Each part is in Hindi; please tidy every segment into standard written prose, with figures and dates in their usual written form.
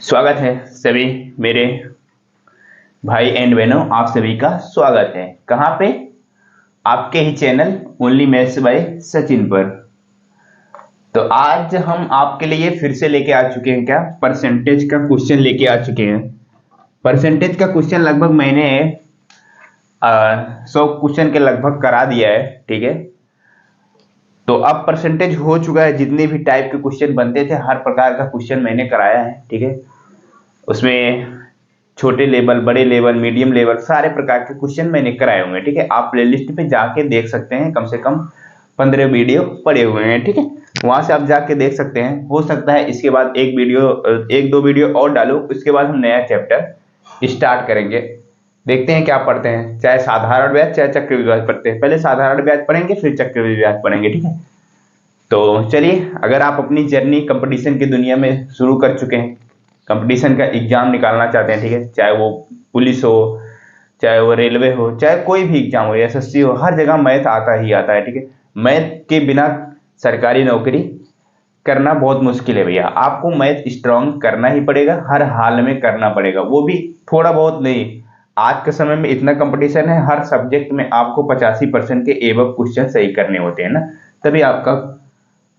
स्वागत है सभी मेरे भाई एंड बहनों, आप सभी का स्वागत है। कहाँ पे? आपके ही channel only maths by Sachin पर। तो आज हम आपके लिए फिर से लेके आ चुके हैं परसेंटेज का क्वेश्चन लेके आ चुके हैं। परसेंटेज का क्वेश्चन लगभग मैंने 100 क्वेश्चन के लगभग करा दिया है, ठीक है। तो अब परसेंटेज हो चुका है, जितने भी टाइप के क्वेश्चन बनते थे हर प्रकार का क्वेश्चन मैंने कराया है, ठीक है। उसमें छोटे लेवल, बड़े लेवल, मीडियम लेवल, सारे प्रकार के क्वेश्चन मैंने कराए हुए हैं, ठीक है। आप प्लेलिस्ट पे जाके देख सकते हैं, कम से कम 15 वीडियो पड़े हुए हैं, ठीक है। वहां से आप जाके देख सकते हैं। हो सकता है इसके बाद एक दो वीडियो और डालो, उसके बाद हम नया चैप्टर स्टार्ट करेंगे। देखते हैं क्या पढ़ते हैं, चाहे साधारण ब्याज चाहे चक्रवृद्धि ब्याज पढ़ते हैं। पहले साधारण ब्याज पढ़ेंगे, फिर चक्रवृद्धि ब्याज पढ़ेंगे, ठीक है। तो चलिए, अगर आप अपनी जर्नी कंपटीशन की दुनिया में शुरू कर चुके हैं, कंपटीशन का एग्जाम निकालना चाहते हैं, ठीक है, चाहे वो पुलिस हो, चाहे वो रेलवे हो, चाहे कोई भी एग्जाम हो, एसएससी हो, हर जगह मैथ आता ही आता है, ठीक है। मैथ के बिना सरकारी नौकरी करना बहुत मुश्किल है भैया। आपको मैथ स्ट्रांग करना ही पड़ेगा, हर हाल में करना पड़ेगा, वो भी थोड़ा बहुत नहीं। आज के समय में इतना कंपटीशन है, हर सब्जेक्ट में आपको 85% के एबव क्वेश्चन सही करने होते हैं ना, तभी आपका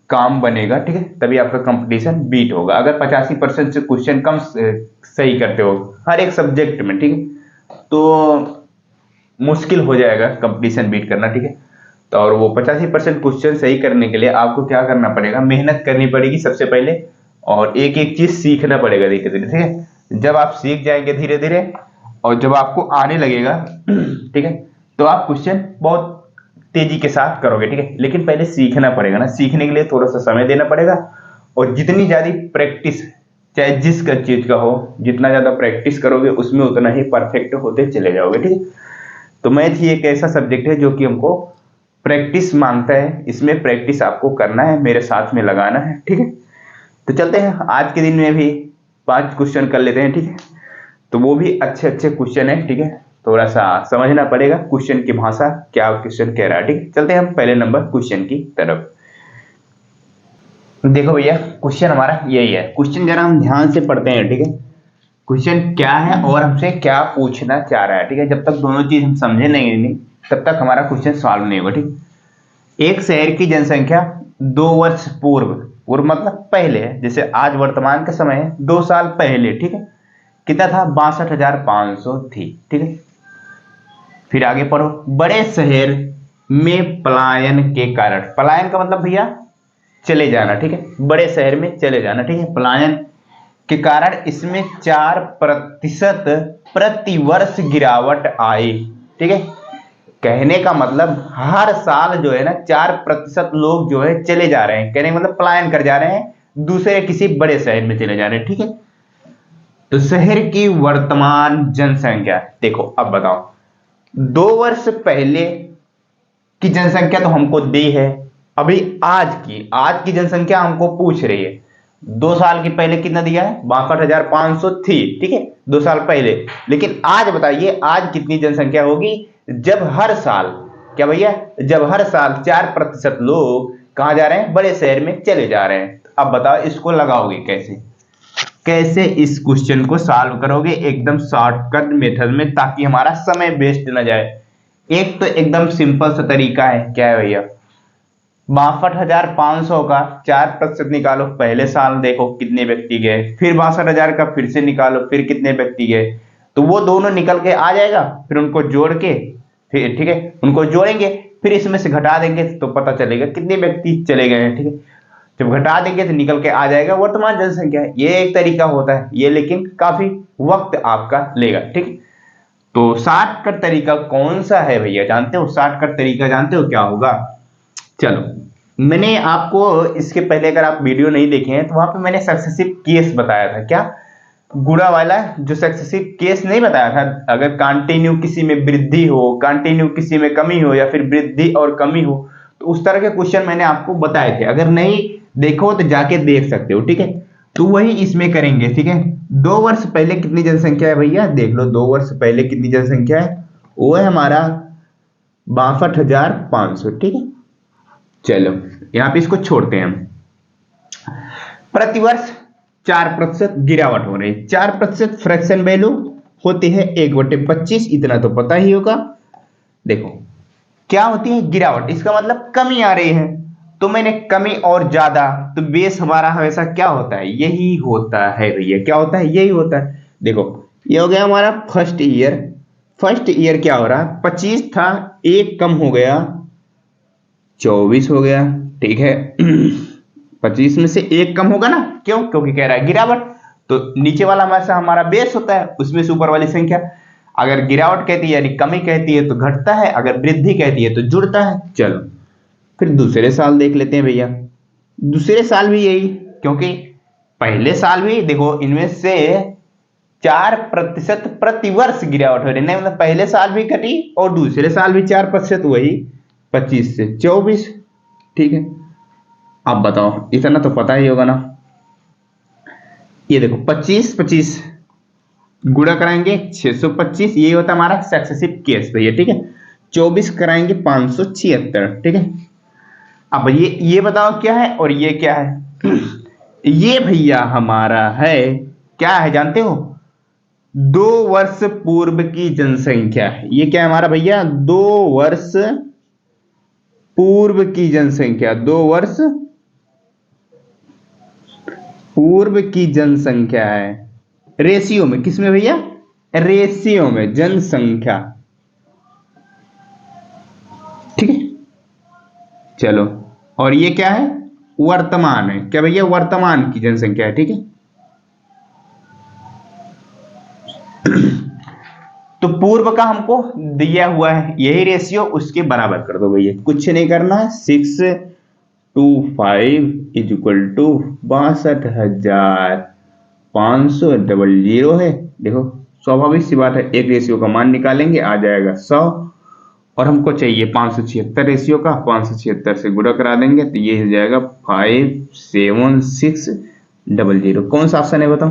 काम बनेगा, ठीक है, तभी आपका कंपटीशन बीट होगा। अगर 85% से क्वेश्चन कम सही करते हो हर एक सब्जेक्ट में, ठीक है, तो मुश्किल हो जाएगा कंपटीशन बीट करना, ठीक है। तो और वो 85% क्वेश्चन सही करने के लिए आपको क्या करना पड़ेगा, मेहनत करनी पड़ेगी सबसे पहले, और एक एक चीज सीखना पड़ेगा धीरे धीरे, ठीक है। जब आप सीख जाएंगे धीरे धीरे और जब आपको आने लगेगा, ठीक है, तो आप क्वेश्चन बहुत तेजी के साथ करोगे, ठीक है। लेकिन पहले सीखना पड़ेगा ना, सीखने के लिए थोड़ा सा समय देना पड़ेगा, और जितनी ज्यादा प्रैक्टिस, चाहे जिस चीज का हो, जितना ज्यादा प्रैक्टिस करोगे उसमें उतना ही परफेक्ट होते चले जाओगे, ठीक है। तो मैथ ही एक ऐसा सब्जेक्ट है जो कि हमको प्रैक्टिस मांगता है, इसमें प्रैक्टिस आपको करना है, मेरे साथ में लगाना है, ठीक है। तो चलते हैं, आज के दिन में भी 5 क्वेश्चन कर लेते हैं, ठीक है। तो वो भी अच्छे अच्छे क्वेश्चन है, ठीक है। थोड़ा सा समझना पड़ेगा क्वेश्चन की भाषा, क्या क्वेश्चन कह रहा है, ठीक है। चलते हैं हम पहले नंबर क्वेश्चन की तरफ। देखो भैया, क्वेश्चन हमारा यही है। क्वेश्चन जरा हम ध्यान से पढ़ते हैं, ठीक है। क्वेश्चन क्या है और हमसे क्या पूछना चाह रहा है, ठीक है। जब तक दोनों चीज हम समझे नहीं तब तक हमारा क्वेश्चन सॉल्व नहीं होगा, ठीक। एक शहर की जनसंख्या 2 वर्ष पूर्व, पूर्व मतलब पहले है, जैसे आज वर्तमान का समय है, 2 साल पहले, ठीक है, कितना था? 62,500 थी, ठीक है। फिर आगे पढ़ो। बड़े शहर में पलायन के कारण, पलायन का मतलब भैया चले जाना, ठीक है, बड़े शहर में चले जाना, ठीक है, पलायन के कारण इसमें 4% प्रति वर्ष गिरावट आई, ठीक है। कहने का मतलब हर साल जो है ना 4% लोग जो है चले जा रहे हैं, कहने का मतलब पलायन कर जा रहे हैं, दूसरे किसी बड़े शहर में चले जा रहे हैं, ठीक है। तो शहर की वर्तमान जनसंख्या देखो, अब बताओ, 2 वर्ष पहले की जनसंख्या तो हमको दी है, अभी आज की जनसंख्या हमको पूछ रही है। 2 साल की पहले कितना दिया है? 62,500 थी, ठीक है, 2 साल पहले। लेकिन आज बताइए, आज कितनी जनसंख्या होगी जब हर साल, क्या भैया, जब हर साल 4% लोग कहां जा रहे हैं? बड़े शहर में चले जा रहे हैं। अब बताओ इसको लगाओगे कैसे, कैसे इस क्वेश्चन को सॉल्व करोगे एकदम शॉर्टकट मेथड में, ताकि हमारा समय वेस्ट ना जाए। एक तो एकदम सिंपल सा तरीका है, क्या है भैया, 62,500 का 4% निकालो, पहले साल देखो कितने व्यक्ति गए, फिर 62,000 का फिर से निकालो, फिर कितने व्यक्ति गए, तो वो दोनों निकल के आ जाएगा, फिर उनको जोड़ के, फिर ठीक है, उनको जोड़ेंगे, फिर इसमें से घटा देंगे तो पता चलेगा कितने व्यक्ति चले गए हैं, ठीक है। जब घटा देंगे तो निकल के आ जाएगा वर्तमान जनसंख्या। ये एक तरीका होता है, ये लेकिन काफी वक्त आपका लेगा, ठीक है। तो शॉर्टकट तरीका कौन सा है भैया, जानते हो? शॉर्टकट तरीका जानते हो क्या होगा? चलो, मैंने आपको इसके पहले, अगर आप वीडियो नहीं देखे हैं तो वहां पे मैंने सक्सेसिव केस बताया था, क्या गुणा वाला जो सक्सेसिव केस नहीं बताया था। अगर कंटिन्यू किसी में वृद्धि हो, कंटिन्यू किसी में कमी हो, या फिर वृद्धि और कमी हो, तो उस तरह के क्वेश्चन मैंने आपको बताए थे। अगर नहीं देखो तो जाके देख सकते हो, ठीक है। तो वही इसमें करेंगे, ठीक है। 2 वर्ष पहले कितनी जनसंख्या है भैया, देख लो, 2 वर्ष पहले कितनी जनसंख्या है, वो है हमारा 62,500, ठीक है। चलो, यहां पे इसको छोड़ते हैं हम। प्रतिवर्ष 4% गिरावट हो रही है। 4% फ्रैक्शन वैल्यू होती है 1/25, इतना तो पता ही होगा। देखो क्या होती है गिरावट, इसका मतलब कमी आ रही है। तो मैंने कमी और ज्यादा, तो बेस हमारा हमेशा क्या होता है, यही होता है भैया। क्या होता है, यही होता है। देखो ये हो गया हमारा फर्स्ट ईयर। फर्स्ट ईयर क्या हो रहा है, 25 था, एक कम हो गया 24 हो गया, ठीक है। 25 में से एक कम होगा ना, क्यों, क्योंकि कह रहा है गिरावट। तो नीचे वाला हमारा हमारा बेस होता है, उसमें से ऊपर वाली संख्या। अगर गिरावट कहती है यानी कमी कहती है तो घटता है, अगर वृद्धि कहती है तो जुड़ता है। चलो फिर दूसरे साल देख लेते हैं भैया। दूसरे साल भी यही, क्योंकि पहले साल भी देखो इनमें से 4% प्रतिवर्ष गिरावट हो रही है, मतलब पहले साल भी घटी और दूसरे साल भी 4%, वही 25 से 24, ठीक है। अब बताओ, इतना तो पता ही होगा ना। ये देखो 25 गुणा कराएंगे 625, ये होता है हमारा सक्सेसिव केस भैया, ठीक है। 24 कराएंगे 576, ठीक है। अब ये बताओ क्या है और ये क्या है। ये भैया हमारा है, क्या है जानते हो, 2 वर्ष पूर्व की जनसंख्या है। ये क्या है हमारा भैया, 2 वर्ष पूर्व की जनसंख्या। 2 वर्ष पूर्व की जनसंख्या है, रेशियो में, किसमें भैया, रेशियो में, जनसंख्या, ठीक है। चलो और ये क्या है, वर्तमान है, क्या भैया, वर्तमान की जनसंख्या है, ठीक है। तो पूर्व का हमको दिया हुआ है, यही रेशियो, उसके बराबर कर दो भैया, कुछ नहीं करना है। 625 इज इक्वल टू 62,500 है। देखो स्वाभाविक सी बात है, एक रेशियो का मान निकालेंगे, आ जाएगा 100, और हमको चाहिए 576 रेशियो का, 576 से गुणा करा देंगे तो ये हो जाएगा 57600। कौन सा ऑप्शन है बताओ।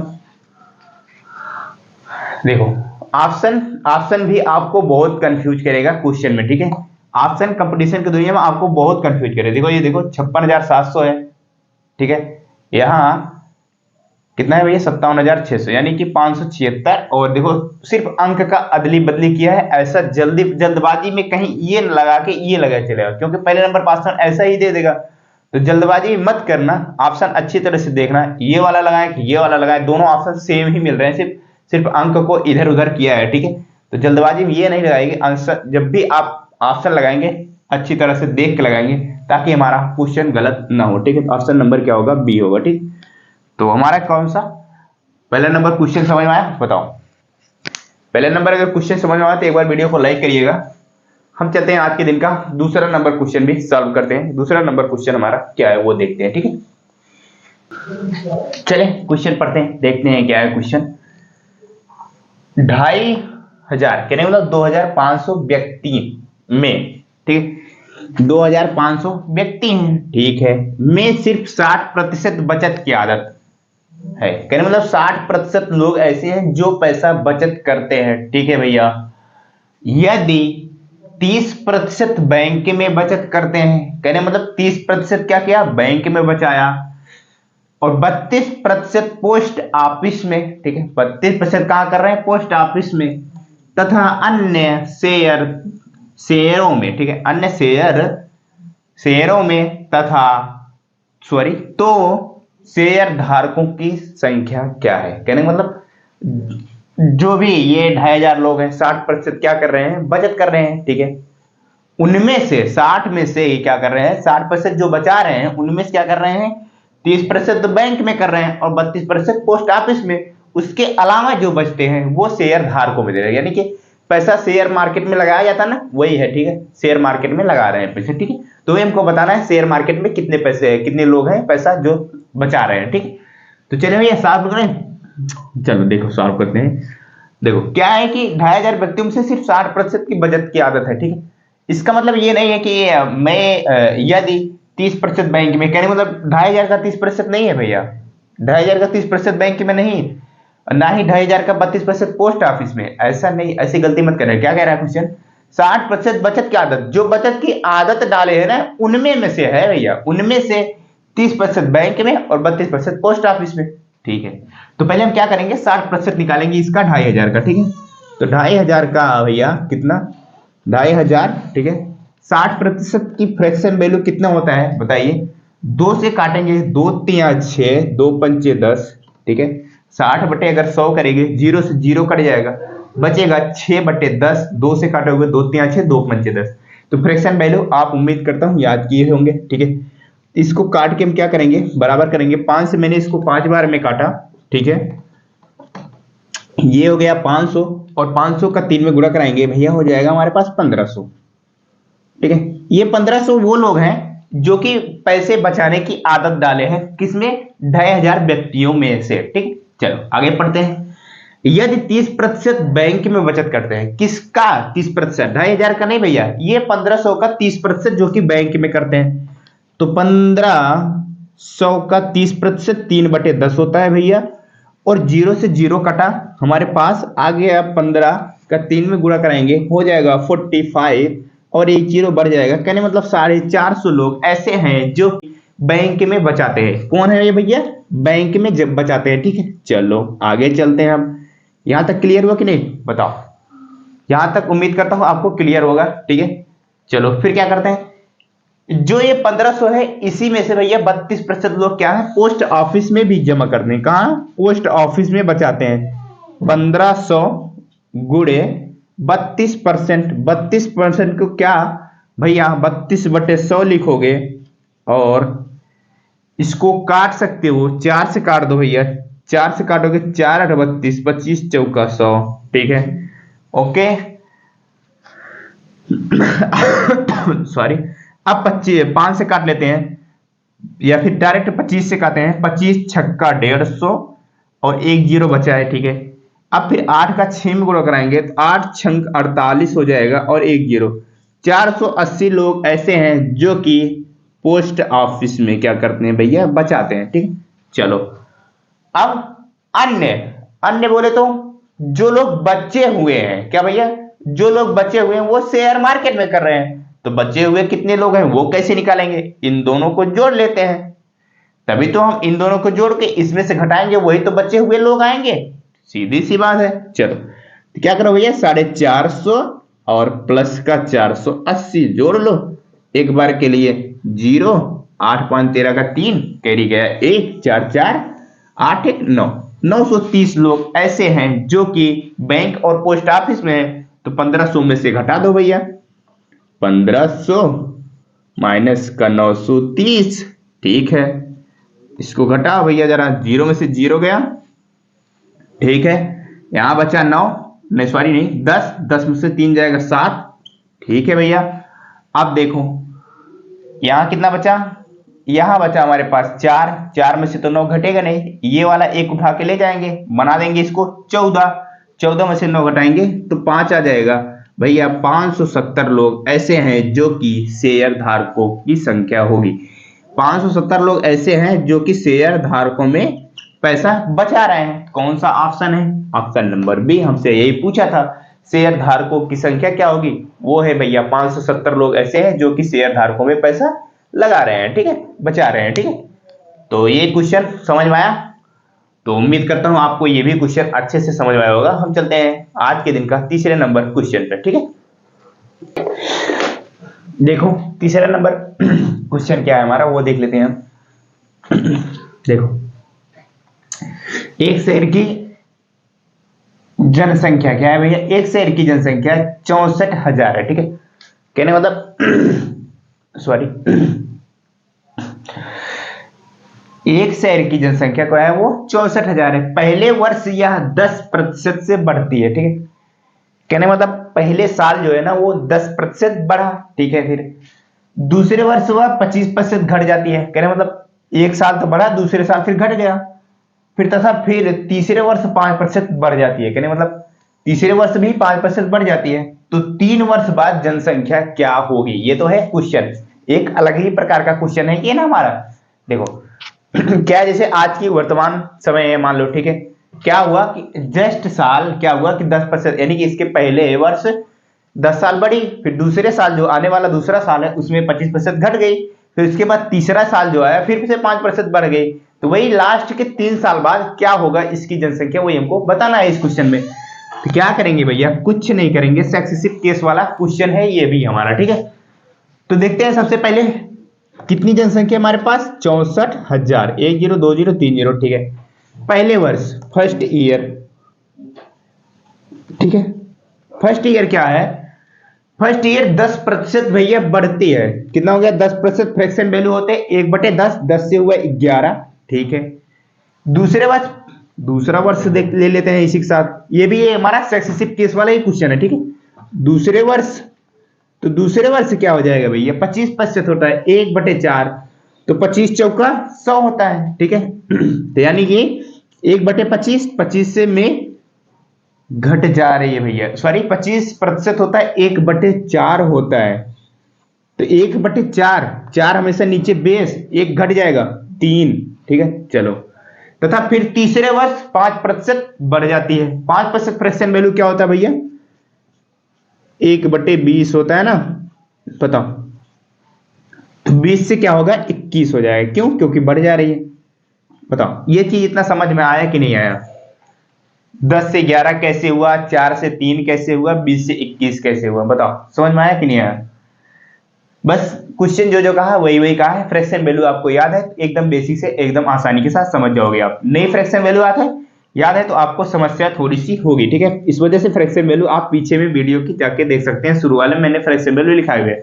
देखो ऑप्शन भी आपको बहुत कंफ्यूज करेगा क्वेश्चन में, ठीक है। ऑप्शन कंपटीशन की दुनिया में आपको बहुत कंफ्यूज करेगा। देखो ये देखो 56,700 है, ठीक है। यहाँ कितना है भैया, 57,600, यानी कि 576। और देखो सिर्फ अंक का अदली बदली किया है, ऐसा जल्दबाजी में कहीं ये लगा के ये लगा चलेगा, क्योंकि पहले नंबर पर ऑप्शन ऐसा ही दे देगा। तो जल्दबाजी मत करना, ऑप्शन अच्छी तरह से देखना, ये वाला लगाए कि ये वाला लगाए, दोनों ऑप्शन सेम ही मिल रहे हैं, सिर्फ अंक को इधर उधर किया है, ठीक है। तो जल्दबाजी में ये नहीं लगाएगी, आंसर जब भी आप ऑप्शन लगाएंगे अच्छी तरह से देख के लगाएंगे, ताकि हमारा क्वेश्चन गलत ना हो, ठीक है। ऑप्शन नंबर क्या होगा, बी होगा, ठीक। तो हमारा कौन सा पहला नंबर क्वेश्चन समझ में आया, बताओ। पहले नंबर अगर क्वेश्चन समझ में आया तो एक बार वीडियो को लाइक करिएगा। हम चलते हैं आज के दिन का दूसरा नंबर क्वेश्चन भी सॉल्व करते हैं। दूसरा नंबर क्वेश्चन हमारा क्या है वो देखते हैं, ठीक है। चले क्वेश्चन पढ़ते हैं, देखते हैं क्या है क्वेश्चन। 2,500 कहने मतलब 2,500 व्यक्ति में, ठीक, 2,500 व्यक्ति हैं, ठीक है, में सिर्फ 60% बचत की आदत है। कहने मतलब 60% लोग ऐसे हैं जो पैसा बचत करते हैं, ठीक है भैया। यदि 30% बैंक में बचत करते हैं, कहने मतलब 30% क्या किया, बैंक में बचाया, और 32% पोस्ट ऑफिस में, ठीक है। 32% कहां कर रहे हैं, पोस्ट ऑफिस में, तथा अन्य शेयरों में, ठीक है, अन्य शेयरों में, तथा तो शेयर धारकों की संख्या क्या है। कहने का मतलब जो भी ये 2,500 लोग हैं, 60% क्या कर रहे हैं, बचत कर रहे हैं, ठीक है। उनमें से 60 में से ये क्या कर रहे हैं, 60% जो बचा रहे हैं उनमें से क्या कर रहे हैं, 30% तो बैंक में कर रहे हैं और 32% पोस्ट ऑफिस में। उसके अलावा जो बचते हैं वो शेयर धारकों में दे रहे हैं, यानी कि पैसा शेयर मार्केट में लगाया जाता है ना, वही है, ठीक है। शेयर मार्केट में लगा रहे हैं पैसे, ठीक है। तो हमको बताना है शेयर मार्केट में कितने पैसे हैं, कितने लोग हैं पैसा जो बचा रहे हैं, ठीक है। तो चलिए भैया सॉल्व करें। चलो देखो सॉल्व करते हैं। देखो क्या है कि 2,500 व्यक्तियों में से सिर्फ 60% की बचत की आदत है, ठीक है। इसका मतलब ये नहीं है कि मैं यदि 30% बैंक में, कहने मतलब 2,500 का 30% नहीं है भैया, 2,500 का 30% बैंक में नहीं, ना ही 2,500 का 32% पोस्ट ऑफिस में, ऐसा नहीं, ऐसी गलती मत करना। क्या कह रहा है क्वेश्चन, 60% बचत की आदत, जो बचत की आदत डाले है ना उनमें में से है भैया, उनमें से 30% बैंक में और 32% पोस्ट ऑफिस में। ठीक है, तो पहले हम क्या करेंगे, 60% निकालेंगे इसका 2500 का। ठीक है, तो 2500 का भैया कितना, 2500। ठीक है, 60% की फ्रैक्शन वैल्यू कितना होता है बताइए। 2 से काटेंगे, 2 तिया 6, 2 पंचे 10। ठीक है, 60 बटे अगर 100 करेंगे, 0 से 0 कट जाएगा, बचेगा 6 बटे 10। 2 से काटोगे, 2 तिया 6, 2 पंचे 10। तो फ्रैक्शन वैल्यू आप उम्मीद करता हूं याद किए होंगे। ठीक है, इसको काट के हम क्या करेंगे, बराबर करेंगे। 5 से मैंने इसको 5 बार में काटा। ठीक है, ये हो गया 500 और 500 का 3 में गुणा कराएंगे भैया, हो जाएगा हमारे पास 1500। ठीक है, ये 1500 वो लोग हैं जो कि पैसे बचाने की आदत डाले हैं, किसमें, 2500 व्यक्तियों में से। ठीक, चलो आगे पढ़ते हैं। यदि 30% बैंक में बचत करते हैं, किसका 30%, 2500 का नहीं भैया, ये 1500 का 30% जो कि बैंक में करते हैं। तो 1500 का 30% 3/10 होता है भैया, और 0 से 0 कटा, हमारे पास आ गया 15 का 3 में गुणा कराएंगे, हो जाएगा 45 और एक 0 बढ़ जाएगा। कहने मतलब 450 लोग ऐसे हैं जो बैंक में बचाते हैं। कौन है ये भैया, बैंक में जब बचाते हैं। ठीक है, चलो आगे चलते हैं। हम यहां तक क्लियर हुआ कि नहीं बताओ, यहां तक उम्मीद करता हूं आपको क्लियर होगा। ठीक है, चलो फिर क्या करते हैं, जो ये 1500 है इसी में से भैया 32% लोग क्या है, पोस्ट ऑफिस में भी जमा करते हैं। कहां, पोस्ट ऑफिस में बचाते हैं। 1500 गुणे 32%, 32% को क्या भैया 32/100 लिखोगे, और इसको काट सकते हो, 4 से काट दो भैया, 4 से काटोगे 4 8 32, 25 चौका 100। ठीक है, ओके सॉरी। अब 5 से काट लेते हैं, या फिर डायरेक्ट 25 से काटते हैं। 25 छक्का 150 और एक 0 बचा है। ठीक है, अब फिर 8 का 6 में गुणा कराएंगे, तो 8 छंक 48 हो जाएगा और एक 0। 480 लोग ऐसे हैं जो कि पोस्ट ऑफिस में क्या करते हैं भैया, बचाते हैं। ठीक, चलो अब अन्य, अन्य बोले तो जो लोग बचे हुए हैं, क्या भैया, जो लोग बचे हुए हैं वो शेयर मार्केट में कर रहे हैं। तो बचे हुए कितने लोग हैं वो कैसे निकालेंगे, इन दोनों को जोड़ लेते हैं, तभी तो हम इन दोनों को जोड़ के इसमें से घटाएंगे, वही तो बचे हुए लोग आएंगे। सीधी सी बात है। चलो तो क्या करो भैया, 450 और प्लस का 480 जोड़ लो एक बार के लिए। 0, 8 5 13 का 3 कैरी गया 1, 4 4 8 1 9, 930 लोग ऐसे हैं जो कि बैंक और पोस्ट ऑफिस में है। तो 1500 में से घटा दो भैया, 1500 माइनस का 930। ठीक है, इसको घटाओ भैया जरा, 0 में से 0 गया। ठीक है, यहां बचा 9, नहीं सॉरी नहीं 10, 10 में से 3 जाएगा 7। ठीक है भैया, अब देखो यहां कितना बचा, यहां बचा हमारे पास 4, 4 में से तो 9 घटेगा नहीं, ये वाला एक उठा के ले जाएंगे, बना देंगे इसको 14, 14 में से 9 घटाएंगे तो 5 आ जाएगा भैया। 570 लोग ऐसे हैं जो कि शेयर धारकों की संख्या होगी। 570 लोग ऐसे हैं जो कि शेयर धारकों में पैसा बचा रहे हैं। कौन सा ऑप्शन है, ऑप्शन नंबर बी, हमसे यही पूछा था। शेयर धारकों की संख्या क्या होगी, वो है भैया 570 लोग ऐसे हैं जो कि शेयर धारकों में पैसा लगा रहे हैं। ठीक है, बचा रहे हैं। ठीक है, तो ये क्वेश्चन समझ में आया, तो उम्मीद करता हूं आपको ये भी क्वेश्चन अच्छे से समझ में आया होगा। हम चलते हैं आज के दिन का तीसरे नंबर क्वेश्चन पे। ठीक है, देखो तीसरा नंबर क्वेश्चन क्या है हमारा वो देख लेते हैं हम। देखो, एक शहर की जनसंख्या क्या है भैया, एक शहर की जनसंख्या 64,000 है। ठीक है, कहने मतलब सॉरी, एक शहर की जनसंख्या क्या है वो 64,000 है। पहले वर्ष यह 10% से बढ़ती है। ठीक है, कहने मतलब पहले साल जो है ना वो 10% बढ़ा। ठीक है, फिर दूसरे वर्ष वह 25% घट जाती है। कहने मतलब एक साल तो बढ़ा, दूसरे साल फिर घट गया, फिर तथा फिर तीसरे वर्ष 5% बढ़ जाती है। कहने मतलब तीसरे वर्ष भी 5% बढ़ जाती है। तो 3 वर्ष बाद जनसंख्या क्या होगी, ये तो है क्वेश्चन, एक अलग ही प्रकार का क्वेश्चन है ये ना हमारा। देखो क्या, जैसे आज की वर्तमान समय है मान लो। ठीक है, क्या हुआ कि जस्ट साल क्या हुआ कि 10%, यानी कि इसके पहले वर्ष 10 साल बढ़ी, फिर दूसरे साल जो आने वाला दूसरा साल है उसमें 25% घट गई, फिर उसके बाद तीसरा साल जो आया फिर से 5% बढ़ गई, तो वही लास्ट के 3 साल बाद क्या होगा इसकी जनसंख्या, वही हमको बताना है इस क्वेश्चन में। तो क्या करेंगे भैया, कुछ नहीं करेंगे, सक्सेसिव केस वाला क्वेश्चन है ये भी हमारा, ठीक है। तो देखते हैं सबसे पहले कितनी जनसंख्या हमारे पास, 64,000, 102030, ठीक है। पहले वर्ष, फर्स्ट ईयर, ठीक है। फर्स्ट ईयर क्या है, फर्स्ट ईयर 10% भैया बढ़ती है, कितना हो गया 10%, फ्रैक्शन वैल्यू होते हैं 1/10, 10 से हुआ 11, ठीक है। दूसरा वर्ष देख ले लेते हैं इसी के साथ, ये भी हमारा सक्सेसिव केस वाला ही क्वेश्चन है, ठीक है। दूसरे वर्ष, तो दूसरे वर्ष क्या हो जाएगा भैया, 25% होता है 1/4, तो 25 चौका 100 होता है, ठीक है। तो यानी कि 1/25, 25 से में घट जा रही है भैया, सॉरी 25% होता है 1/4 होता है, तो 1/4, 4 हमेशा नीचे बेस, एक घट जाएगा 3, ठीक है। चलो, तथा फिर तीसरे वर्ष 5% बढ़ जाती है, 5% फ्रैक्शन वैल्यू क्या होता है भैया, 1/20 होता है ना, बताओ। तो 20 से क्या होगा 21 हो जाएगा, क्यों, क्योंकि बढ़ जा रही है। बताओ ये चीज इतना समझ में आया कि नहीं आया। 10 से 11 कैसे हुआ, 4 से 3 कैसे हुआ, 20 से 21 कैसे हुआ, बताओ समझ में आया कि नहीं आया। बस क्वेश्चन जो जो कहा वही वही कहा है, फ्रैक्शन वैल्यू आपको याद है, एकदम बेसिक से एकदम आसानी के साथ समझ जाओगे आप। नई फ्रैक्शन वैल्यू याद है तो आपको समस्या थोड़ी सी होगी, ठीक है। इस वजह से फ्रैक्शन वैल्यू आप पीछे में वीडियो की जाके देख सकते हैं, शुरू वाले मैंने फ्रैक्शन वैल्यू लिखा हुआ है,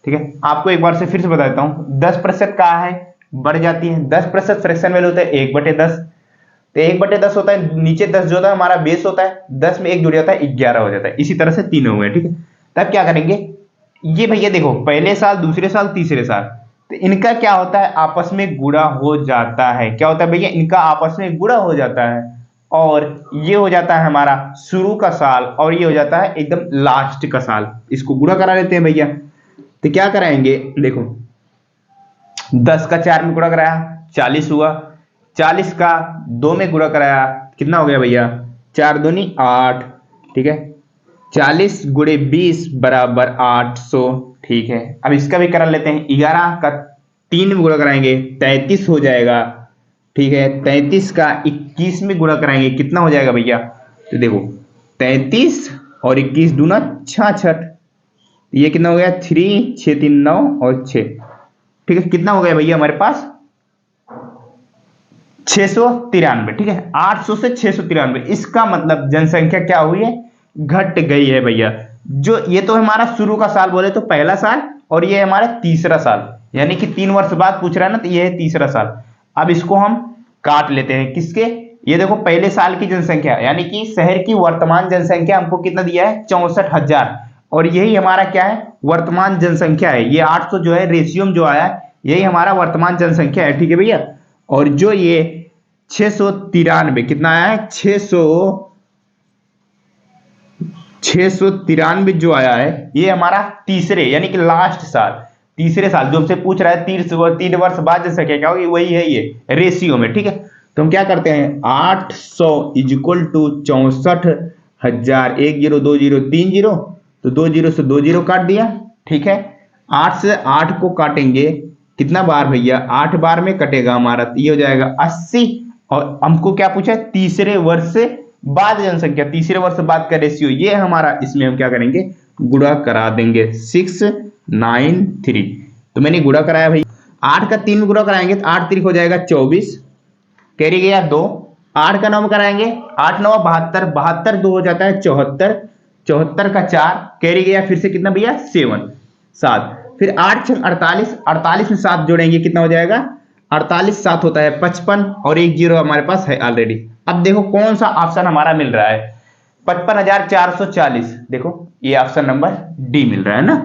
ठीक है। आपको एक बार से फिर से बता देता हूं, 10% कहा है बढ़ जाती है, 10% फ्रैक्शन वैल्यू होता है 1/10, तो 1/10 होता है, नीचे 10 जो होता है हमारा बेस होता है, 10 में 1 जुड़ जाता है 11 हो जाता है, इसी तरह से तीनों हुए, ठीक है। तब क्या करेंगे, ये भैया देखो पहले साल, दूसरे साल, तीसरे साल, तो इनका क्या होता है आपस में गुणा हो जाता है, क्या होता है भैया, इनका आपस में गुणा हो जाता है, और ये हो जाता है हमारा शुरू का साल, और ये हो जाता है एकदम लास्ट का साल, इसको गुणा करा लेते हैं भैया। तो क्या कराएंगे, देखो 10 का 4 में गुणा कराया 40 हुआ, 40 का 2 में गुणा कराया कितना हो गया भैया, 4 दूनी 8, ठीक है। 40 गुणे 20 बराबर 800, ठीक है। अब इसका भी करा लेते हैं, 11 का 3 में गुणा कराएंगे 33 हो जाएगा, ठीक है। 33 का 21 में गुणा कराएंगे कितना हो जाएगा भैया, तो देखो 33 और 21 दूना 66, ये कितना हो गया 3, 6 3 9 और 6, ठीक है। कितना हो गया भैया हमारे पास 693, ठीक है। 800 से 693, इसका मतलब जनसंख्या क्या हुई है, घट गई है भैया। जो ये तो हमारा शुरू का साल बोले तो पहला साल, और ये हमारा तीसरा साल, यानी कि 3 वर्ष बाद पूछ रहा है ना, तो ये है तीसरा साल। अब इसको हम काट लेते हैं किसके, ये देखो पहले साल की जनसंख्या, यानी कि शहर की वर्तमान जनसंख्या हमको कितना दिया है 64,000, और यही हमारा क्या है वर्तमान जनसंख्या है, ये 800 जो है रेशियो जो आया यही हमारा वर्तमान जनसंख्या है, ठीक है भैया। और जो ये 693 कितना आया है, 693 जो आया है, ये हमारा तीसरे यानी कि लास्ट साल, तीसरे साल जो हमसे पूछ रहा है 3 वर्ष बाद जनसंख्या क्या होगी, वही है ये रेशियो में, ठीक है। तो हम क्या करते हैं 800 इक्वल टू 64,000, 102030, तो 20 से 20 काट दिया, ठीक है। 8 से 8 को काटेंगे कितना बार भैया, 8 बार में कटेगा हमारा, तो ये हो जाएगा 80, और हमको क्या पूछा है तीसरे वर्ष से बाद जनसंख्या, तीसरे वर्ष बाद का रेशियो ये हमारा, इसमें हम क्या करेंगे गुणा करा देंगे 693, तो मैंने गुणा कराया भाई, 8 का 3 में गुणा कराएंगे तो 8 3 हो जाएगा 24, कैरी गया 2, 8 का 9 में कराएंगे 8 9 72, 72 2 हो जाता है 74, 74 का 4 कैरी गया, फिर से कितना भैया 7, फिर 8 6 48, 48 में 7 जोड़ेंगे कितना हो जाएगा 48 7 होता है 55, और 1 0 हमारे पास है ऑलरेडी। अब देखो कौन सा ऑप्शन हमारा मिल रहा है, 55,440, देखो ये ऑप्शन नंबर डी मिल रहा है ना।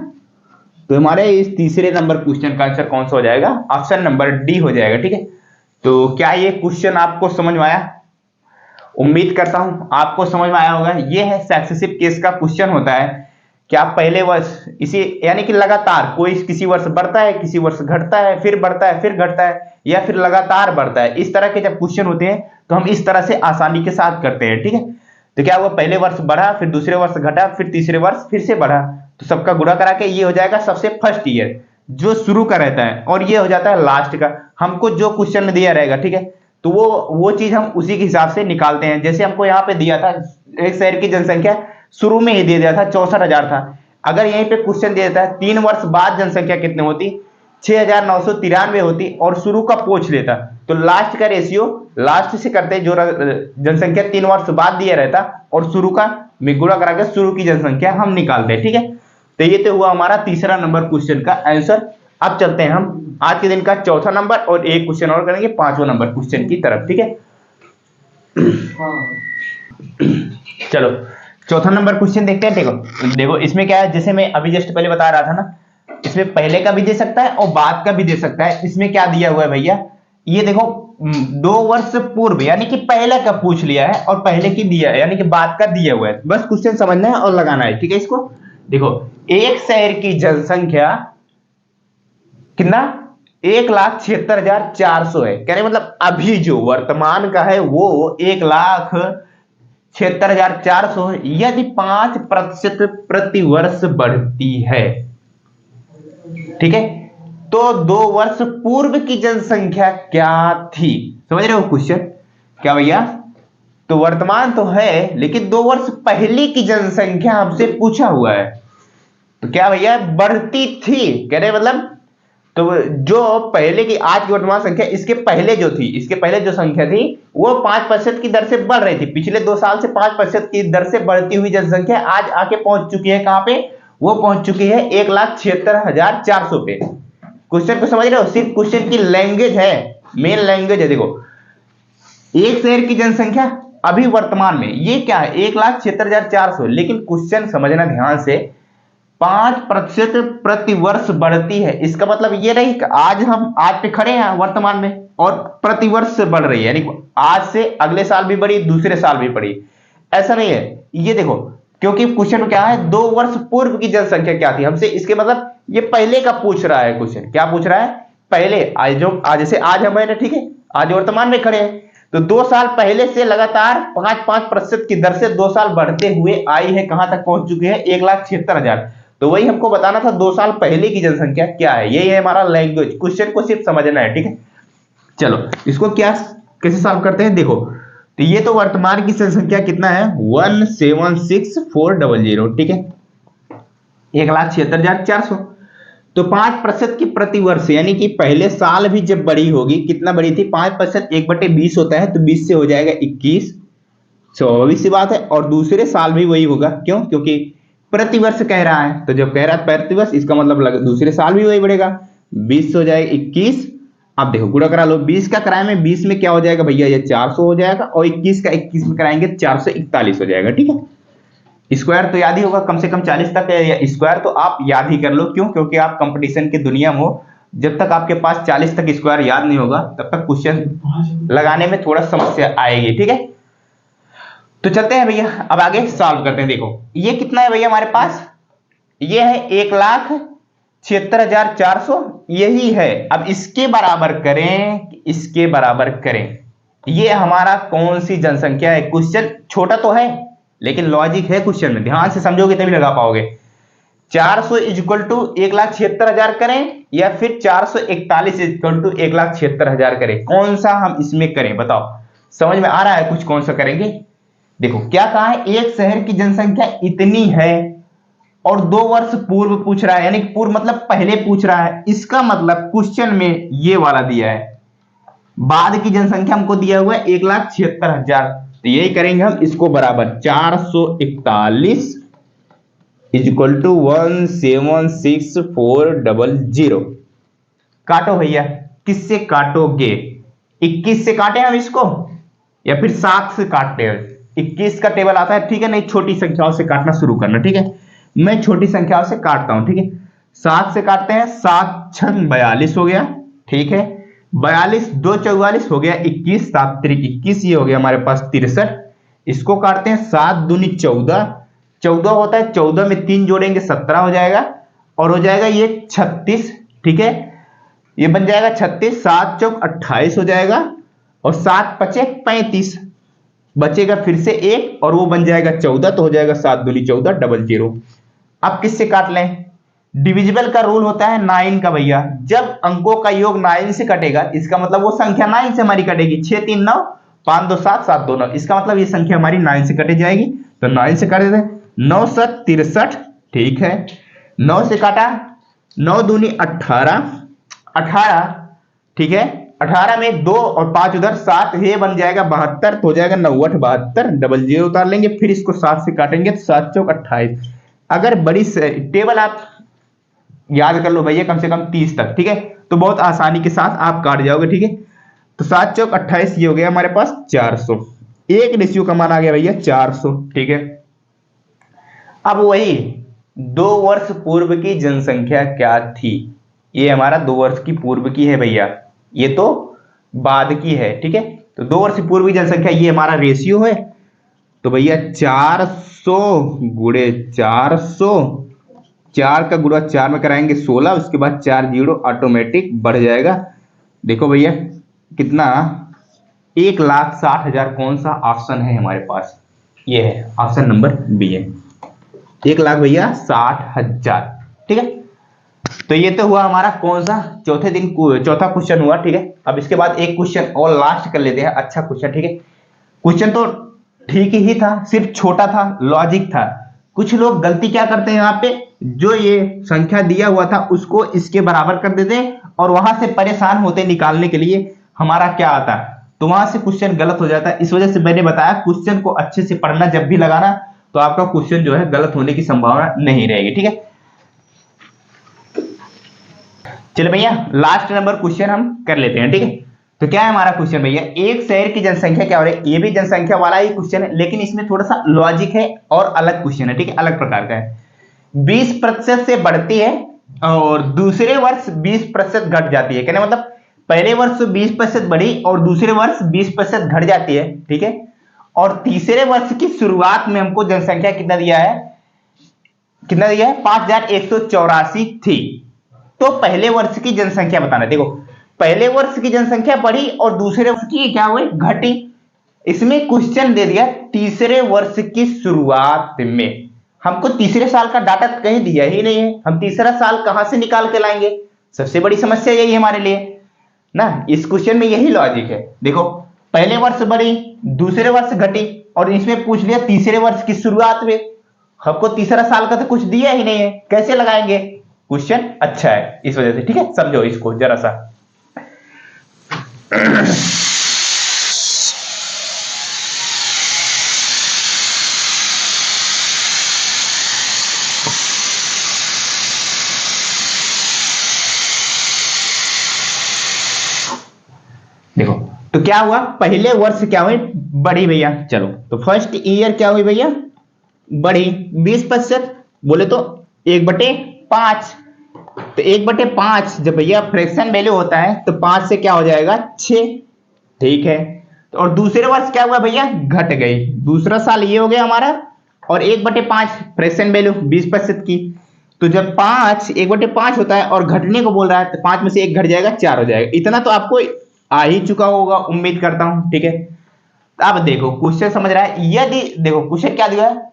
तो हमारे इस तीसरे नंबर क्वेश्चन का आंसर कौन सा हो जाएगा, ऑप्शन नंबर डी हो जाएगा, ठीक है। तो क्या ये क्वेश्चन आपको समझ में आया, उम्मीद करता हूं आपको समझ में आया होगा। ये है सक्सेसिव केस का क्वेश्चन होता है कि आप पहले वर्ष इसी यानी कि लगातार कोई किसी वर्ष बढ़ता है, किसी वर्ष घटता है, फिर बढ़ता है, फिर घटता है, या फिर लगातार बढ़ता है, इस तरह के जब क्वेश्चन होते हैं तो हम इस तरह से आसानी के साथ करते हैं, ठीक है। तो क्या हुआ पहले वर्ष बढ़ा, फिर दूसरे वर्ष घटा, फिर तीसरे वर्ष फिर से बढ़ा, तो सबका गुणा करा के ये हो जाएगा सबसे फर्स्ट ईयर। जो शुरू का रहता है और ये हो जाता है लास्ट का। हमको जो क्वेश्चन दिया रहेगा, ठीक है, तो वो चीज हम उसी के हिसाब से निकालते हैं। जैसे हमको यहाँ पे दिया था एक शहर की जनसंख्या शुरू में ही दे दिया था 64,000 था। अगर यहीं पे क्वेश्चन दे देता है 3 वर्ष बाद जनसंख्या कितनी होती, 6,993 होती, और शुरू का पूछ लेता, तो लास्ट का रेशियो लास्ट से करते जो जनसंख्या 3 वर्ष बाद दिया रहता और शुरू का गुणा करा के शुरू की जनसंख्या हम निकालते हैं, ठीक है। तो ये तो हुआ हमारा तीसरा नंबर क्वेश्चन का आंसर। अब चलते हैं हम आज के दिन का चौथा नंबर और एक क्वेश्चन और करेंगे 5वां नंबर क्वेश्चन की तरफ, ठीक है। चलो चौथा नंबर क्वेश्चन देखते हैं। देखो इसमें क्या है, जैसे मैं अभी जस्ट पहले बता रहा था ना, इसमें पहले का भी दे सकता है और बाद का भी दे सकता है। इसमें क्या दिया हुआ है भैया, ये देखो 2 वर्ष पूर्व यानी कि पहले का पूछ लिया है और पहले की दिया है यानी कि बाद का दिया हुआ है। बस क्वेश्चन समझना है और लगाना है, ठीक है। इसको देखो, एक शहर की जनसंख्या कितना, 1,76,400 है। कह रहे मतलब अभी जो वर्तमान का है वो 1,76,400 है। यदि 5% प्रति वर्ष बढ़ती है, ठीक है, तो 2 वर्ष पूर्व की जनसंख्या क्या थी। समझ रहे हो क्वेश्चन क्या भैया, तो वर्तमान तो है लेकिन 2 वर्ष पहले की जनसंख्या हमसे पूछा हुआ है, तो क्या भैया बढ़ती थी। कह रहे मतलब तो जो पहले की आज की वर्तमान संख्या इसके पहले जो थी, इसके पहले जो संख्या थी वो 5% की दर से बढ़ रही थी। पिछले 2 साल से 5% की दर से बढ़ती हुई जनसंख्या आज आके पहुंच चुकी है कहां पे, वो पहुंच चुकी है 1,76,400 पे। क्वेश्चन को समझ रहे हो, सिर्फ क्वेश्चन की लैंग्वेज है, मेन लैंग्वेज है। देखो एक शहर की जनसंख्या अभी वर्तमान में ये क्या है 1,76,400, लेकिन क्वेश्चन समझना ध्यान से, 5% प्रति वर्ष बढ़ती है। इसका मतलब ये नहीं कि आज पे खड़े हैं वर्तमान में और प्रति वर्ष से बढ़ रही है, यानी आज से अगले साल भी बढ़ी, दूसरे साल भी बढ़ी, ऐसा नहीं है। ये देखो क्योंकि क्वेश्चन क्या है, 2 वर्ष पूर्व की जनसंख्या क्या थी हमसे, इसके मतलब ये पहले का पूछ रहा है क्वेश्चन। क्या पूछ रहा है, पहले आज जैसे आज हम है, ठीक है, आज वर्तमान में खड़े हैं, तो 2 साल पहले से लगातार 5% की दर से 2 साल बढ़ते हुए आई है, कहां तक पहुंच चुके हैं 1,76,000। तो वही हमको बताना था 2 साल पहले की जनसंख्या क्या है। यही है हमारा लैंग्वेज, क्वेश्चन को सिर्फ समझना है, ठीक है। चलो इसको क्या कैसे सॉल्व करते हैं, देखो तो ये तो वर्तमान की जनसंख्या कितना है 1,76,400, ठीक है, 1,76,400। तो 5% की प्रति वर्ष यानी कि पहले साल भी जब बड़ी होगी, कितना बड़ी थी 5%, 1/20 होता है, तो 20 से हो जाएगा 21, स्वाभाविक सी बात है। और दूसरे साल भी वही होगा, क्यों, क्योंकि प्रति वर्ष कह रहा है, तो जब कह रहा है प्रति वर्ष इसका मतलब दूसरे साल भी वही बढ़ेगा, 20 हो जाएगा 21। अब देखो गुणा करा लो, 20 का कराए में 20 में क्या हो जाएगा भैया, ये 400 हो जाएगा, और 21 का 21 में कराएंगे 441 हो जाएगा, ठीक है। स्क्वायर तो याद ही होगा, कम से कम 40 तक है, स्क्वायर तो आप याद ही कर लो, क्यों, क्योंकि आप कंपटीशन की दुनिया में हो। जब तक आपके पास 40 तक स्क्वायर याद नहीं होगा तब तक क्वेश्चन लगाने में थोड़ा समस्या आएगी, ठीक है। तो चलते हैं भैया अब आगे सॉल्व करते हैं। देखो ये कितना है भैया हमारे पास, ये है 1,76,400, यही है। अब इसके बराबर करें, इसके बराबर करें, ये हमारा कौन सी जनसंख्या है। क्वेश्चन छोटा तो है लेकिन लॉजिक है क्वेश्चन में, ध्यान से समझोगे तभी लगा पाओगे। 400 इक्वल टू 1,76,000 करें या फिर 441 इक्वल टू 1,76,000 करें, कौन सा हम इसमें करें बताओ। समझ में आ रहा है कुछ, कौन सा करेंगे। देखो क्या कहा है, एक शहर की जनसंख्या इतनी है और 2 वर्ष पूर्व पूछ रहा है, यानी पूर्व मतलब पहले पूछ रहा है। इसका मतलब क्वेश्चन में ये वाला दिया है, बाद की जनसंख्या हमको दिया हुआ है 1,76,000, तो यही करेंगे हम, इसको बराबर 441 इक्वल टू 1,76,400। काटो भैया, किससे काटोगे, 21 से काटे हम इसको या फिर 7 से काटते हैं। 21 का टेबल आता है, ठीक है, नहीं छोटी संख्याओं से काटना शुरू करना, ठीक है। मैं छोटी संख्याओं से काटता हूं, ठीक है। 7 से काटते हैं, 7 6 42 हो गया, ठीक है। 42 2 44 हो गया, 21 7 3 21, ये हो गया हमारे पास 63। इसको काटते हैं, 7 दूनी 14, 14 होता है, 14 में 3 जोड़ेंगे 17 हो जाएगा, और हो जाएगा ये 36, ठीक है। ये बन जाएगा 36, 7 चौक 28 हो जाएगा, और 7 पचे 35, बचेगा फिर से 1 और वो बन जाएगा 14, तो हो जाएगा 7 दूनी 14 00। अब किससे काट लें, डिविजिबल का रूल होता है 9 का भैया। जब अंकों का योग 9 से कटेगा, इसका मतलब वो संख्या 9 से हमारी कटेगी। 6 3 9, 5 2 7, 7 2 9, इसका मतलब ये संख्या हमारी 9 से कटे जाएगी। तो 9 से काट देते हैं, 9 7 63, ठीक है। 9 से काटा, 9 दूनी 18, 18, ठीक है। 18 में 2 और 5 उधर, 7, ये बन जाएगा 72, तो हो जाएगा 9 8 72, डबल जीरो उतार लेंगे, फिर इसको 7 से काटेंगे तो 7 चौक 28। अगर बड़ी टेबल आप याद कर लो भैया कम से कम 30 तक, ठीक है, तो बहुत आसानी के साथ आप काट जाओगे, ठीक है। तो 7 चौक 28, ये हो गया हमारे पास 400। एक रेशियो का मान आ गया भैया 400, ठीक है। अब वही 2 वर्ष पूर्व की जनसंख्या क्या थी, ये हमारा 2 वर्ष की पूर्व की है भैया, ये तो बाद की है, ठीक है। तो 2 वर्ष पूर्व की जनसंख्या, ये हमारा रेशियो है। तो भैया 400 गुणे 400, 4 का गुणा 4 में कराएंगे 16, उसके बाद 4 जीरो ऑटोमेटिक बढ़ जाएगा। देखो भैया कितना, 1,60,000 कौन सा ऑप्शन है हमारे पास, ये है ऑप्शन नंबर बी है, 1,60,000, ठीक है। तो ये तो हुआ हमारा कौन सा, चौथा क्वेश्चन हुआ, ठीक है। अब इसके बाद एक क्वेश्चन और लास्ट कर लेते हैं, अच्छा क्वेश्चन, ठीक है। क्वेश्चन तो ठीक ही था, सिर्फ छोटा था, लॉजिक था। कुछ लोग गलती क्या करते हैं यहाँ पे, जो ये संख्या दिया हुआ था उसको इसके बराबर कर देते हैं और वहां से परेशान होते निकालने के लिए हमारा क्या आता है, तो वहां से क्वेश्चन गलत हो जाता है। इस वजह से मैंने बताया क्वेश्चन को अच्छे से पढ़ना, जब भी लगाना तो आपका क्वेश्चन जो है गलत होने की संभावना नहीं रहेगी, ठीक है। चलो भैया लास्ट नंबर क्वेश्चन हम कर लेते हैं, ठीक है। तो क्या है हमारा क्वेश्चन भैया, एक शहर की जनसंख्या क्या हो रही है, ये भी जनसंख्या वाला ही क्वेश्चन है, लेकिन इसमें थोड़ा सा लॉजिक है और अलग क्वेश्चन है, ठीक है, अलग प्रकार का है। 20% से बढ़ती है और दूसरे वर्ष 20% घट जाती है, कहने मतलब पहले वर्ष 20% बढ़ी और दूसरे वर्ष 20% घट जाती है, ठीक है। और तीसरे वर्ष की शुरुआत में हमको जनसंख्या कितना दिया है, 5,184 थी। तो पहले वर्ष की जनसंख्या बताना, देखो पहले वर्ष की जनसंख्या बढ़ी और दूसरे वर्ष की क्या हुई, घटी। इसमें क्वेश्चन दे दिया तीसरे वर्ष की शुरुआत में, हमको तीसरे साल का डाटा कहीं दिया ही नहीं है, हम तीसरा साल कहां से निकाल के लाएंगे, सबसे बड़ी समस्या यही है हमारे लिए ना। इस क्वेश्चन में यही लॉजिक है। देखो पहले वर्ष बढ़ी, दूसरे वर्ष घटी, और इसमें पूछ लिया तीसरे वर्ष की शुरुआत में, हमको तीसरा साल का तो कुछ दिया ही नहीं है, कैसे लगाएंगे। क्वेश्चन अच्छा है इस वजह से, ठीक है, समझो इसको जरा सा। देखो तो क्या हुआ, पहले वर्ष क्या हुई, बढ़ी भैया। चलो तो फर्स्ट ईयर क्या हुई भैया, बढ़ी 20%, बोले तो 1/5। तो 1/5 जब भैया फ्रैक्शन वैल्यू होता है तो 5 से क्या हो जाएगा 6, ठीक है। तो और दूसरे वर्ष क्या हुआ भैया, घट गई, दूसरा साल ये हो गया हमारा, और 1/5 फ्रैक्शन वैल्यू 20% की। तो जब 1/5 होता है और घटने को बोल रहा है तो 5 में से 1 घट जाएगा, 4 हो जाएगा। इतना तो आपको आ ही चुका होगा उम्मीद करता हूं, ठीक है। अब देखो क्वेश्चन समझ रहा है, यदि देखो क्वेश्चन क्या दिया है,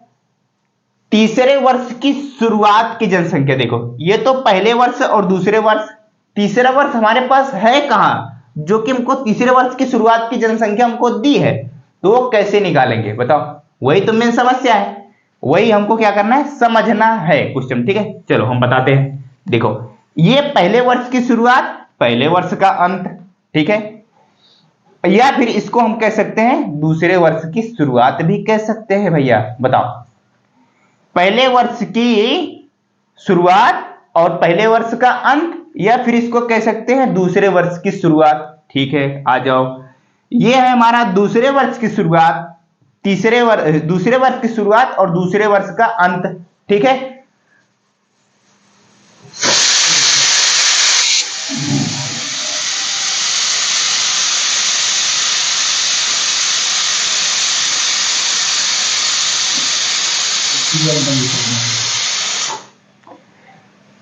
तीसरे वर्ष की शुरुआत की जनसंख्या। देखो ये तो पहले वर्ष और दूसरे वर्ष, तीसरा वर्ष हमारे पास है कहां, जो कि हमको तीसरे वर्ष की शुरुआत की जनसंख्या हमको दी है, तो वो कैसे निकालेंगे बताओ, वही तो मेन समस्या है, वही हमको क्या करना है, समझना है क्वेश्चन, ठीक है। चलो हम बताते हैं। देखो ये पहले वर्ष की शुरुआत, पहले वर्ष का अंत, ठीक है, या फिर इसको हम कह सकते हैं दूसरे वर्ष की शुरुआत भी कह सकते हैं भैया। बताओ पहले वर्ष की शुरुआत और पहले वर्ष का अंत, या फिर इसको कह सकते हैं दूसरे वर्ष की शुरुआत, ठीक है। आ जाओ, ये है हमारा दूसरे वर्ष की शुरुआत, दूसरे वर्ष की शुरुआत और दूसरे वर्ष का अंत, ठीक है।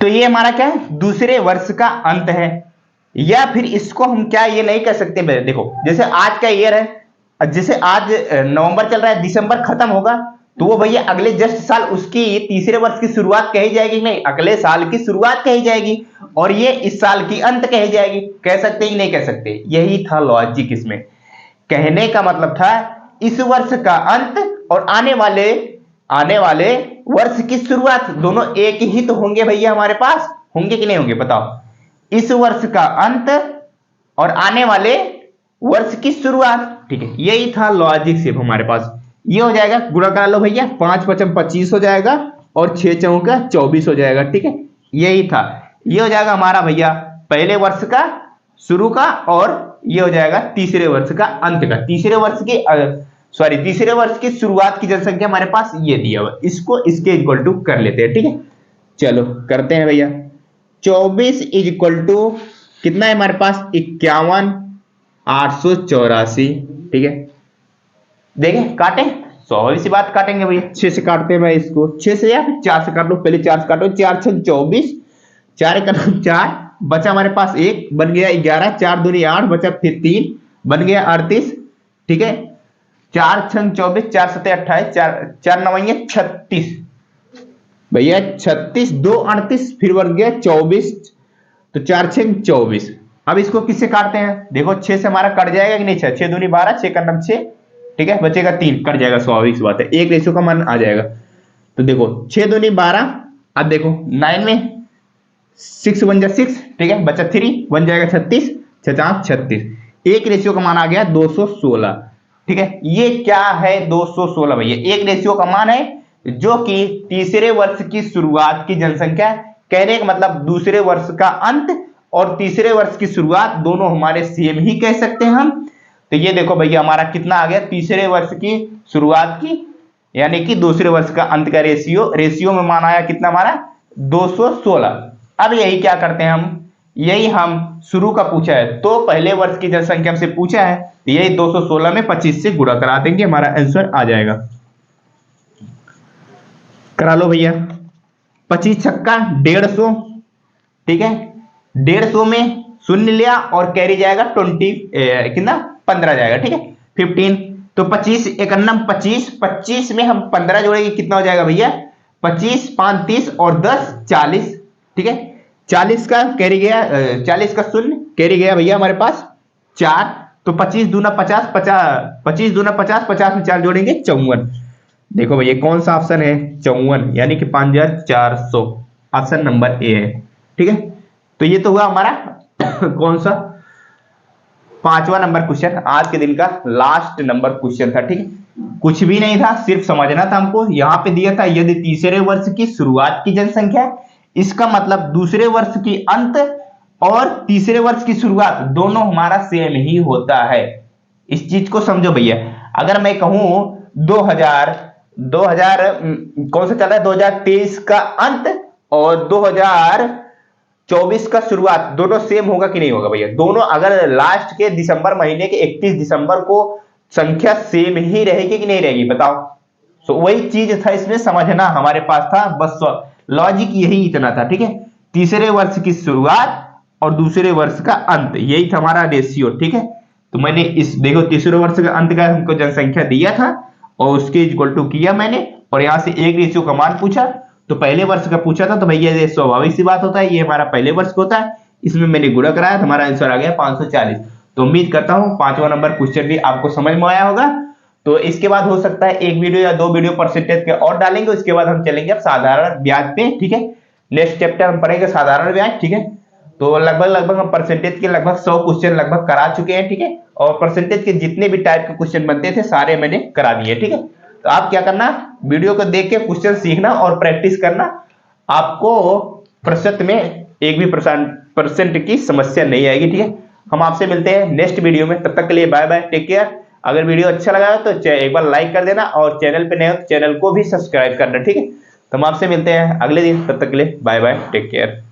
तो ये हमारा क्या है, दूसरे वर्ष का अंत है। या फिर इसको हम क्या ये नहीं कह सकते, देखो जैसे आज का ईयर है, जैसे आज नवंबर चल रहा है, दिसंबर खत्म होगा तो वो भैया अगले जस्ट साल उसकी तीसरे वर्ष की शुरुआत कही जाएगी, नहीं अगले साल की शुरुआत कही जाएगी, और ये इस साल की अंत कही जाएगी। कह सकते ही नहीं कह सकते, यही था लॉजिक इसमें। कहने का मतलब था इस वर्ष का अंत और आने वाले वर्ष की शुरुआत दोनों एक ही तो होंगे भैया, हमारे पास होंगे कि नहीं होंगे बताओ। इस वर्ष का अंत और आने वाले वर्ष की शुरुआत, ठीक है, यही था लॉजिक सिर्फ हमारे पास। ये हो जाएगा, गुणा करा लो भैया, 5 पचम 25 हो जाएगा और 6 चौका 24 हो जाएगा, ठीक है, यही था। ये हो जाएगा हमारा भैया पहले वर्ष का शुरू का, और ये हो जाएगा तीसरे वर्ष का अंत का। तीसरे वर्ष की शुरुआत की जनसंख्या हमारे पास ये दिया हुआ, इसको इसके इक्वल टू कर लेते हैं, ठीक है। चलो करते हैं भैया। 24 इज इक्वल टू कितना है हमारे पास, 51,884, ठीक है। देखें काटे, स्वाभाविक सी बात काटेंगे भैया, 6 से काटते हैं भाई इसको, 6 से या फिर 4 से काट लो, पहले 4 से काटो, 4 6 24, 4 का 4 बचा हमारे पास 1 बन गया 11, 4 दूनी 8 बचा फिर 3 बन गया 38, ठीक है। 4 6 24, 4 7 28, 4 9 36 भैया, 36 2 38 फिर बन गया 24, तो 4 6 24। अब इसको किससे काटते हैं, देखो 6 से हमारा कट जाएगा कि नहीं, 6 दूनी 12, 6 का 9 6, ठीक है, बचेगा 3, कट जाएगा, स्वाभाविक बात है, एक रेशियो का मान आ जाएगा। तो देखो 6 दूनी 12, अब देखो 9 में 6 बन जाए 6, ठीक है, बचा 3 बन जाएगा 36, 6 4 36, एक रेशियो का मान आ गया 216, ठीक है। ये क्या है 216 भैया, एक रेशियो का मान है जो कि तीसरे वर्ष की शुरुआत की जनसंख्या, कहने का मतलब दूसरे वर्ष का अंत और तीसरे वर्ष की शुरुआत दोनों हमारे सेम ही कह सकते हैं हम। तो ये देखो भैया हमारा कितना आ गया, तीसरे वर्ष की शुरुआत की यानी कि दूसरे वर्ष का अंत का रेशियो में मान आया कितना हमारा 216। अब यही क्या करते हैं हम, यही हम शुरू का पूछा है तो पहले वर्ष की जनसंख्या हमसे पूछा है, तो यही 216 में 25 से गुणा करा देंगे, हमारा आंसर आ जाएगा। करा लो भैया, 25 छक्का 150, ठीक है, 150 में शून्य लिया और कैरी जाएगा 20 कितना 15 जाएगा, ठीक है, 15, तो 25 51 25, 25 में हम 15 जोड़ेंगे कितना हो जाएगा भैया, 25 5 30 और 10 40, ठीक है, 40 का कैरी गया, 40 का शून्य कैरी गया भैया हमारे पास 4, तो 25 दूना 50, 25 दूना 50, 50 में 4 जोड़ेंगे 54। देखो भैया कौन सा ऑप्शन है 54, यानी कि 5400, ऑप्शन नंबर ए है, ठीक है। तो ये तो हुआ हमारा कौन सा 5वां नंबर क्वेश्चन, आज के दिन का लास्ट नंबर क्वेश्चन था, ठीक है। कुछ भी नहीं था, सिर्फ समझना था हमको। यहां पे दिया था यदि तीसरे वर्ष की शुरुआत की जनसंख्या, इसका मतलब दूसरे वर्ष की अंत और तीसरे वर्ष की शुरुआत दोनों हमारा सेम ही होता है। इस चीज को समझो भैया। अगर मैं कहूं 2000 कौन सा चल रहा है 2023 का अंत और 2024 का शुरुआत दोनों सेम होगा कि नहीं होगा भैया, दोनों अगर लास्ट के दिसंबर महीने के 31 दिसंबर को संख्या सेम ही रहेगी कि नहीं रहेगी बताओ। सो वही चीज था इसमें, समझना हमारे पास था, बस लॉजिक यही इतना था, ठीक है। तीसरे वर्ष की शुरुआत और दूसरे वर्ष का अंत, यही था हमारा रेशियो, ठीक है। तो मैंने इस देखो तीसरे वर्ष का अंत का हमको जनसंख्या दिया था और उसके इक्वल टू किया मैंने, और यहां से एक रेशियो का मान पूछा, तो पहले वर्ष का पूछा था, तो भैया ये स्वाभाविक सी बात होता है, ये हमारा पहले वर्ष का होता है, इसमें मैंने गुणा कराया, हमारा आंसर आ गया 540। तो उम्मीद करता हूं 5वां नंबर क्वेश्चन भी आपको समझ में आया होगा। तो इसके बाद हो सकता है एक वीडियो या 2 वीडियो परसेंटेज के और डालेंगे, उसके बाद हम चलेंगे अब साधारण ब्याज पे, ठीक है। नेक्स्ट चैप्टर हम पढ़ेंगे साधारण ब्याज, ठीक है। तो लगभग हम परसेंटेज के लगभग 100 क्वेश्चन लगभग करा चुके हैं, ठीक है। और परसेंटेज के जितने भी टाइप के क्वेश्चन बनते थे सारे मैंने करा दिए, ठीक है। तो आप क्या करना, वीडियो को देख के क्वेश्चन सीखना और प्रैक्टिस करना, आपको प्रतिशत में एक भी परसेंट की समस्या नहीं आएगी, ठीक है। हम आपसे मिलते हैं नेक्स्ट वीडियो में, तब तक के लिए बाय बाय, टेक केयर। अगर वीडियो अच्छा लगा तो एक बार लाइक कर देना और चैनल पे नए हो तो चैनल को भी सब्सक्राइब करना, ठीक है। तो हम आपसे मिलते हैं अगले दिन, तब तक के लिए बाय बाय, टेक केयर।